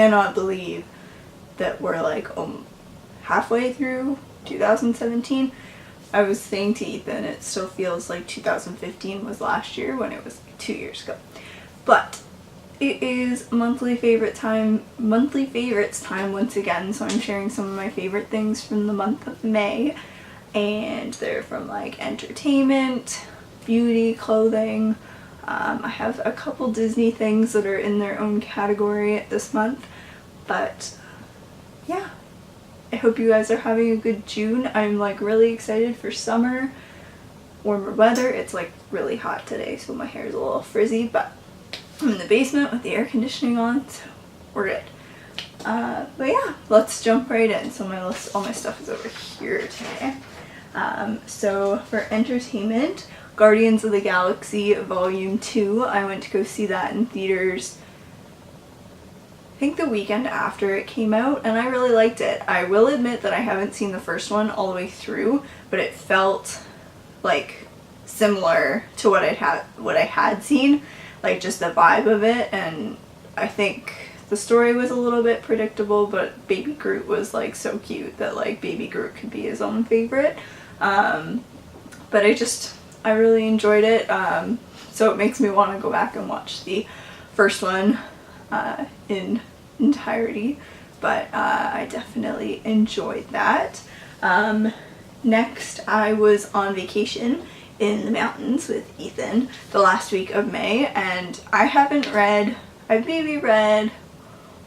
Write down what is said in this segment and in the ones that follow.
cannot believe that we're like halfway through 2017. I was saying to Ethan, it still feels like 2015 was last year when it was 2 years ago. But it is monthly favorites time once again, so I'm sharing some of my favorite things from the month of May, and they're from like entertainment, beauty, clothing. I have a couple Disney things that are in their own category this month, but yeah. I hope you guys are having a good June. I'm like really excited for summer, warmer weather. It's like really hot today, so my hair is a little frizzy, but I'm in the basement with the air conditioning on, so we're good. But yeah, let's jump right in. So my list, all my stuff is over here today. So for entertainment, Guardians of the Galaxy Volume 2. I went to go see that in theaters I think the weekend after it came out, and I really liked it. I will admit that I haven't seen the first one all the way through, but it felt like similar to what I had seen, like just the vibe of it. And I think the story was a little bit predictable, but Baby Groot was like so cute that like Baby Groot could be his own favorite. But I really enjoyed it, so it makes me want to go back and watch the first one in entirety, but I definitely enjoyed that. Next, I was on vacation in the mountains with Ethan the last week of May, and I've maybe read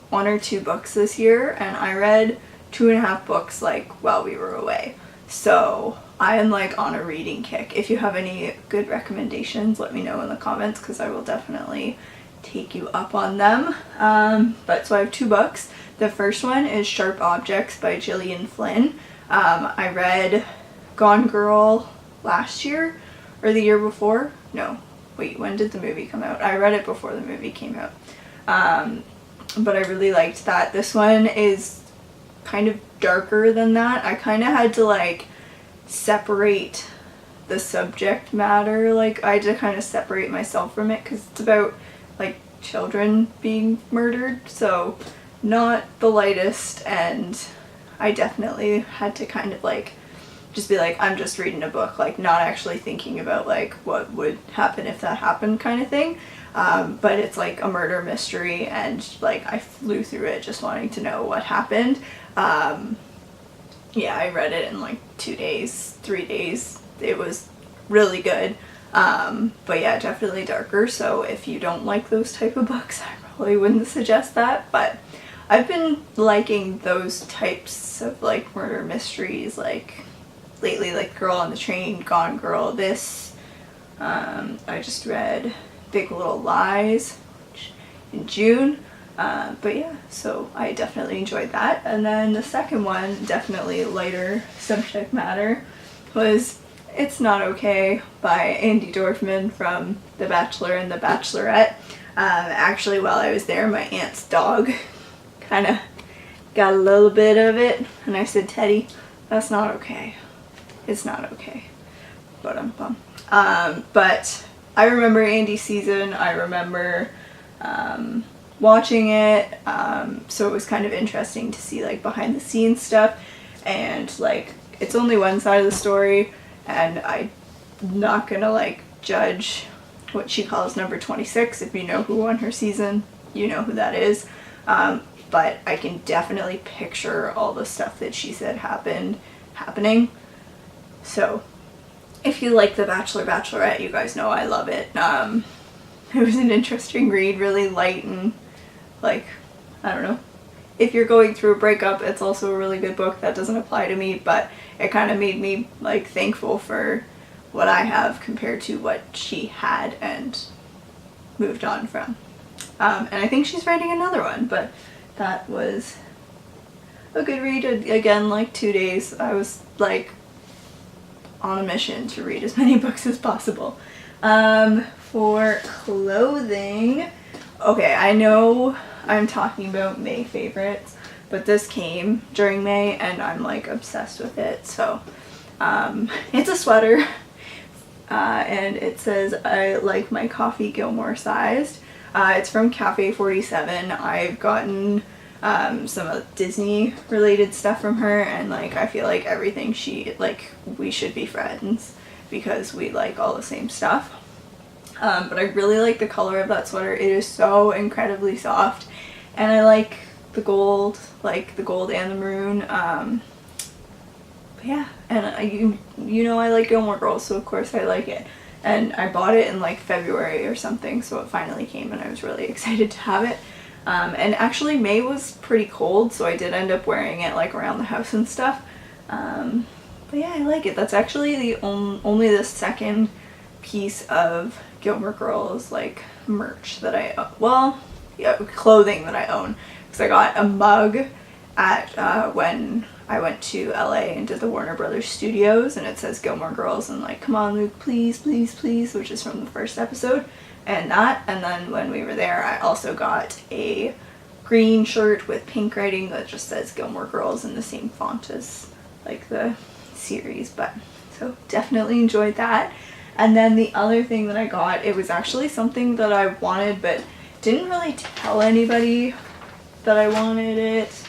1 or 2 books this year, and I read 2.5 books like while we were away. So I am like on a reading kick. If you have any good recommendations, let me know in the comments, because I will definitely take you up on them. But so I have 2 books. The first one is Sharp Objects by Gillian Flynn. I read Gone Girl last year or the year before. No, wait, when did the movie come out? I read it before the movie came out. But I really liked that. This one is kind of darker than that. I kind of had to like separate the subject matter. Like I had to kind of separate myself from it, because it's about like children being murdered, so not the lightest, and I definitely had to kind of like just be like, I'm just reading a book, like not actually thinking about like what would happen if that happened kind of thing. But it's like a murder mystery, and like I flew through it just wanting to know what happened. Yeah, I read it in like 2 days, 3 days. It was really good. But yeah, definitely darker, so if you don't like those type of books, I probably wouldn't suggest that. But I've been liking those types of like murder mysteries like lately, like Girl on the Train, Gone Girl, this. I just read Big Little Lies in June. But yeah, so I definitely enjoyed that. And then the second one, definitely lighter subject matter, was It's Not Okay by Andy Dorfman from The Bachelor and The Bachelorette. Actually, while I was there, my aunt's dog kind of got a little bit of it, and I said, Teddy, that's not okay. It's not okay. But I'm bummed. But I remember Andy's season. I remember watching it, so it was kind of interesting to see like behind the scenes stuff, and like it's only one side of the story, and I'm not gonna like judge what she calls number 26. If you know who won her season, you know who that is. But I can definitely picture all the stuff that she said happening. So if you like The Bachelor, Bachelorette, you guys know I love it. It was an interesting read, really light, and like, I don't know. If you're going through a breakup, it's also a really good book. That doesn't apply to me, but it kind of made me like thankful for what I have compared to what she had and moved on from. And I think she's writing another one, but that was a good read. Again, like 2 days. I was like on a mission to read as many books as possible. For clothing, okay, I know I'm talking about May favorites, but this came during May and I'm like obsessed with it. So it's a sweater, and it says, I like my coffee Gilmore sized. It's from Cafe 47. I've gotten some of Disney related stuff from her, and like I feel like everything she, like, we should be friends because we like all the same stuff. But I really like the color of that sweater. It is so incredibly soft, and I like the gold, like the gold and the maroon. But yeah, and you know I like Gilmore Girls, so of course I like it. And I bought it in like February or something, so it finally came and I was really excited to have it. And actually May was pretty cold, so I did end up wearing it like around the house and stuff. But yeah, I like it. That's actually the only the second piece of Gilmore Girls like merch that clothing that I own, because I got a mug at when I went to LA and did the Warner Brothers Studios, and it says Gilmore Girls and like, come on Luke, please, please, please, which is from the first episode, and that. And then when we were there, I also got a green shirt with pink writing that just says Gilmore Girls in the same font as like the series. But so definitely enjoyed that. And then the other thing that I got, it was actually something that I wanted but didn't really tell anybody that I wanted it.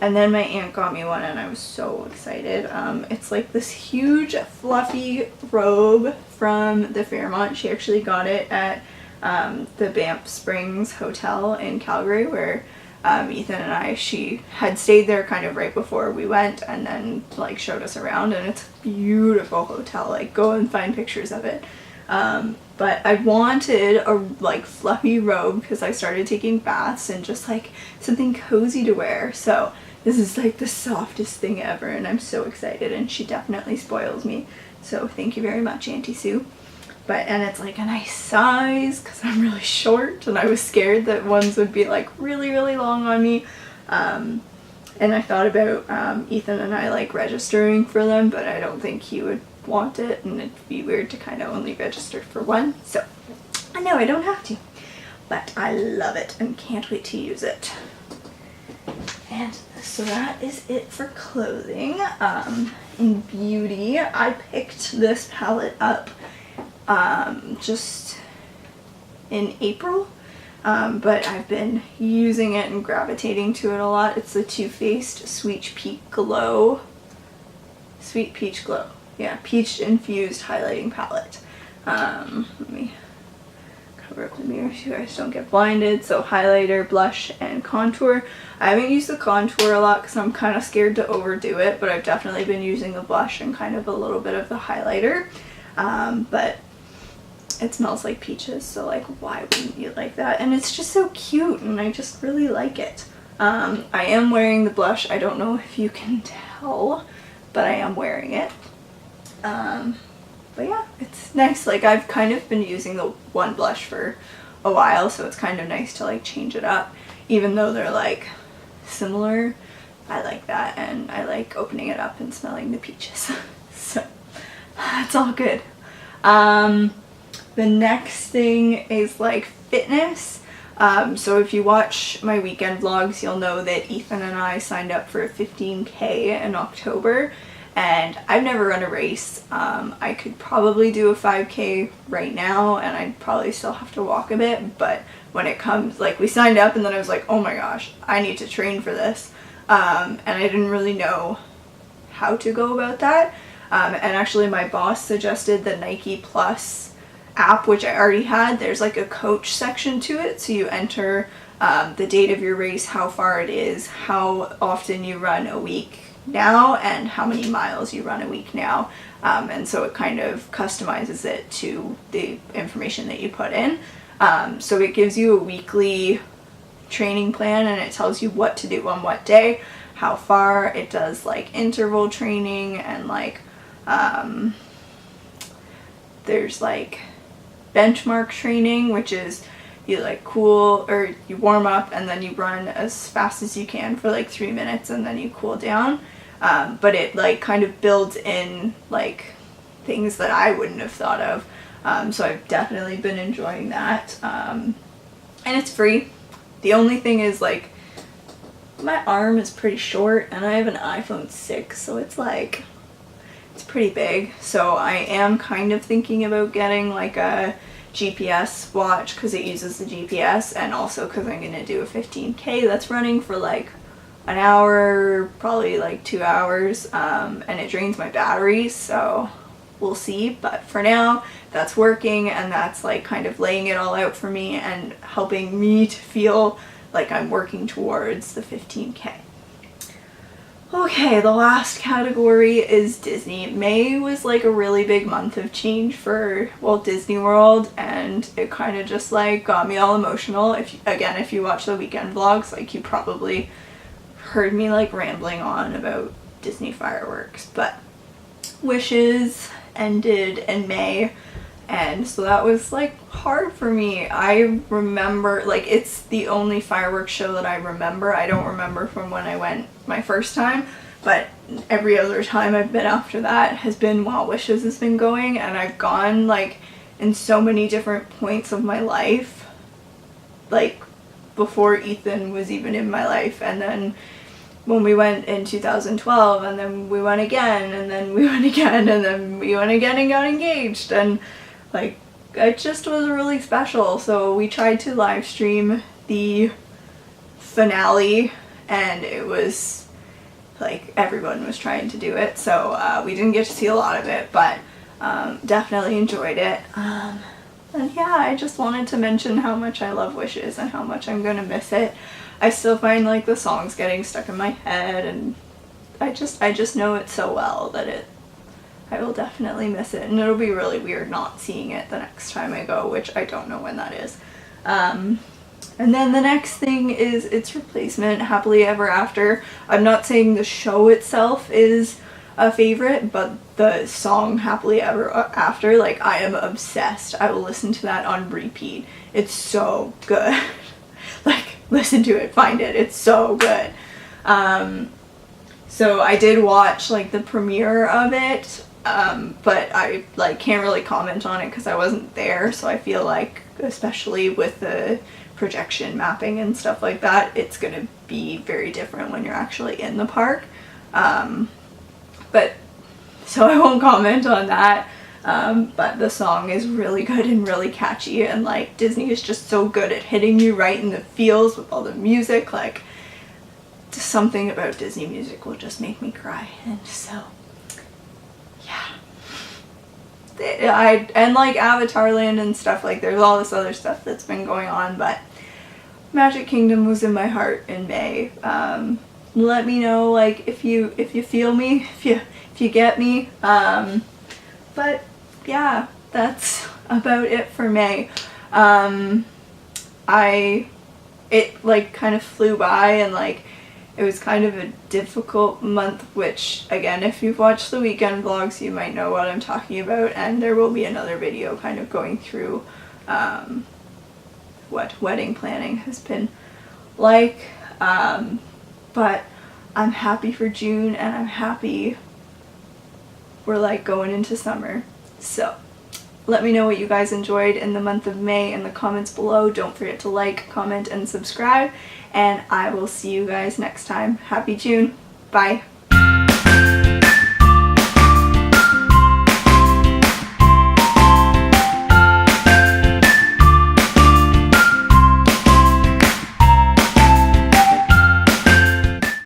And then my aunt got me one and I was so excited. It's like this huge fluffy robe from the Fairmont. She actually got it at the Banff Springs Hotel in Calgary, where Ethan and she had stayed there kind of right before we went, and then like showed us around, and it's a beautiful hotel. Like, go and find pictures of it. But I wanted a like fluffy robe because I started taking baths and just like something cozy to wear. So this is like the softest thing ever, and I'm so excited, and she definitely spoils me. So thank you very much, Auntie Sue. And it's like a nice size because I'm really short, and I was scared that ones would be like really, really long on me. And I thought about Ethan and I like registering for them, but I don't think he would want it, and it'd be weird to kind of only register for one. So I know I don't have to, but I love it and can't wait to use it. And so that is it for clothing. In beauty, I picked this palette up just in April, but I've been using it and gravitating to it a lot. It's the Too Faced Sweet Peach Glow. Yeah, peach infused highlighting palette. Let me cover up the mirror so you guys don't get blinded. So highlighter, blush, and contour. I haven't used the contour a lot because I'm kind of scared to overdo it, but I've definitely been using the blush and kind of a little bit of the highlighter. But it smells like peaches, so like why wouldn't you like that? And it's just so cute, and I just really like it. I am wearing the blush. I don't know if you can tell, but I am wearing it. But yeah, it's nice. Like, I've kind of been using the one blush for a while, so it's kind of nice to like change it up, even though they're like similar. I like that, and I like opening it up and smelling the peaches. So it's all good. The next thing is like fitness. So if you watch my weekend vlogs, you'll know that Ethan and I signed up for a 15K in October, and I've never run a race. I could probably do a 5K right now, and I'd probably still have to walk a bit, but when it comes, like, we signed up and then I was like, oh my gosh, I need to train for this. And I didn't really know how to go about that. And actually my boss suggested the Nike Plus app, which I already had. There's like a coach section to it, so you enter the date of your race, how far it is, how often you run a week now, and how many miles you run a week now. And so it kind of customizes it to the information that you put in. So it gives you a weekly training plan, and it tells you what to do on what day, how far. It does like interval training, and like there's like benchmark training, which is you like cool, or you warm up and then you run as fast as you can for like 3 minutes and then you cool down. But it like kind of builds in like things that I wouldn't have thought of. So I've definitely been enjoying that. And it's free. The only thing is, like, my arm is pretty short and I have an iPhone 6, so it's like, it's pretty big. So I am kind of thinking about getting like a GPS watch because it uses the GPS, and also because I'm gonna do a 15K that's running for like an hour, probably like 2 hours, and it drains my battery, so we'll see. But for now, that's working, and that's like kind of laying it all out for me and helping me to feel like I'm working towards the 15K. Okay, the last category is Disney. May was like a really big month of change for Walt Disney World, and it kind of just like got me all emotional. If you watch the weekend vlogs, like you probably heard me like rambling on about Disney fireworks. But Wishes ended in May, and so that was like hard for me. I remember, like, it's the only fireworks show that I remember. I don't remember from when I went my first time, but every other time I've been after that has been while Wishes has been going, and I've gone like in so many different points of my life, like before Ethan was even in my life, and then when we went in 2012, and then we went again, and then we went again, and then we went again and got engaged, and like it just was really special. So we tried to live stream the finale, and it was like everyone was trying to do it, so we didn't get to see a lot of it, but definitely enjoyed it. And yeah, I just wanted to mention how much I love Wishes and how much I'm gonna miss it. I still find like the songs getting stuck in my head, and I just know it so well that I will definitely miss it, and it'll be really weird not seeing it the next time I go, which I don't know when that is. And then the next thing is its replacement, Happily Ever After. I'm not saying the show itself is a favorite, but the song Happily Ever After, like, I am obsessed. I will listen to that on repeat. It's so good. Like, listen to it, find it, it's so good. So I did watch like the premiere of it, but I like can't really comment on it because I wasn't there, so I feel like, especially with the projection mapping and stuff like that, it's gonna be very different when you're actually in the park. But so I won't comment on that. But the song is really good and really catchy, and like Disney is just so good at hitting you right in the feels with all the music. Like, just something about Disney music will just make me cry, and so yeah. And like Avatar Land and stuff, like there's all this other stuff that's been going on, but Magic Kingdom was in my heart in May. Let me know like if you feel me, if you get me. But yeah, that's about it for May. It like kind of flew by, and like it was kind of a difficult month, which again, if you've watched the weekend vlogs, you might know what I'm talking about, and there will be another video kind of going through what wedding planning has been like. But I'm happy for June, and I'm happy we're like going into summer. So let me know what you guys enjoyed in the month of May in the comments below. Don't forget to like, comment, and subscribe, and I will see you guys next time. Happy June. Bye.